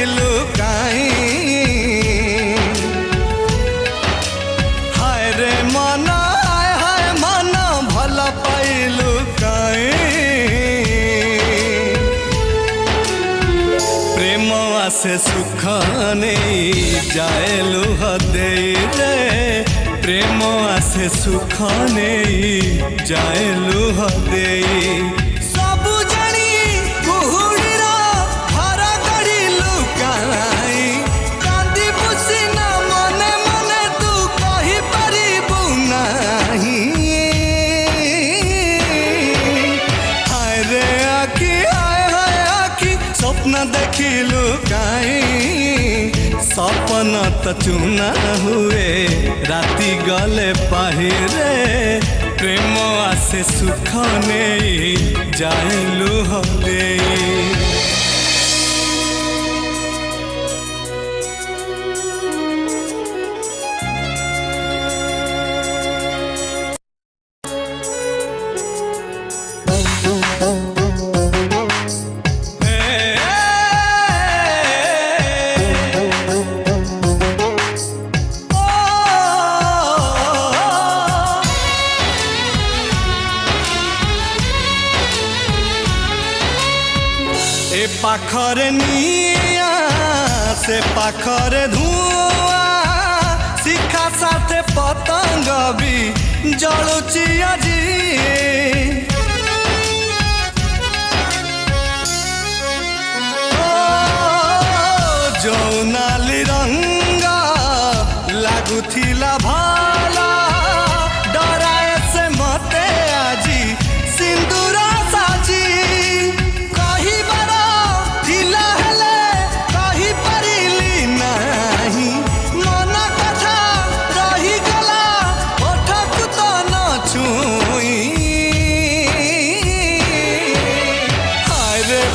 पाइलु काई हाय रे मन हाय हाय मन भल पाइलु काई प्रेम आसे सुख नहीं जाए लुह दे रे प्रेम आसे सुख नहीं जाए लुह दे सबु जानी कुहुड़ीर घर गढ़िलु काई कांदी बुसिना मने मने तू कहि परिबु नाही हाय रे आखि हाय हाय आखि स्वप्न देखिलु काई सपन तो चुना हुए राति गले पाहिरे प्रेम आसे सुख नहीं जाए लुह दे ए पाखरे निया से पाखरे धुआं शिखा साथे पतंग भी जलुची आजी जो नाली रंग लागुथिला भाला डराए से मते आजी सिंदूर साजी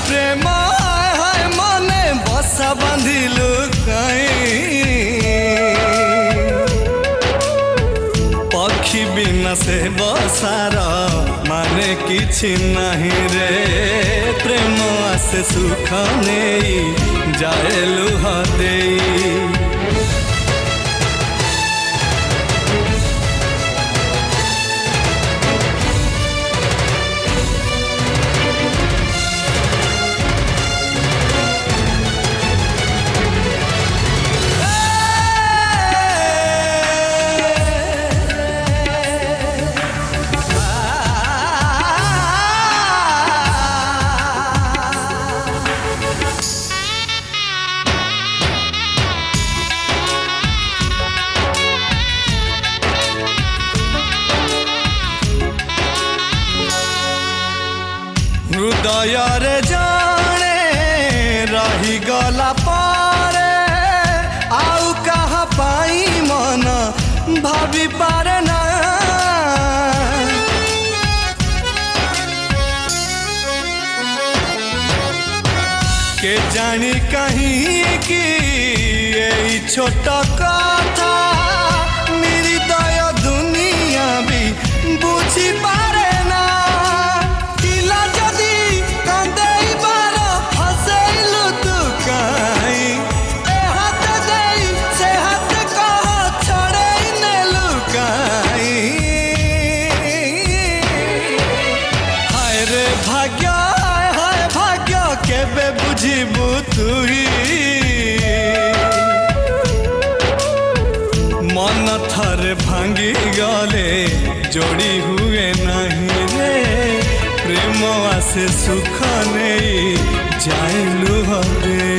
प्रेम हाय हाय मने बसा बांधिलु काई पक्षी बिना से बसार माने किछि नहीं रे प्रेम आसे सुख नहीं जाए लुह दे हृदय रे जाने रही गला पारे आउ कहा पाई मन भाभी पारे ना के जानी कहीं कि यही छोटा कथा मेरी दया दुनिया भी बुझी पारे ना भाग्य हाय हाय भाग्य केबे बुझिबु तुई मन थरे भांगी गले जोड़ी हुए नहीं रे प्रेम आसे सुख नहीं जाए लुह दे।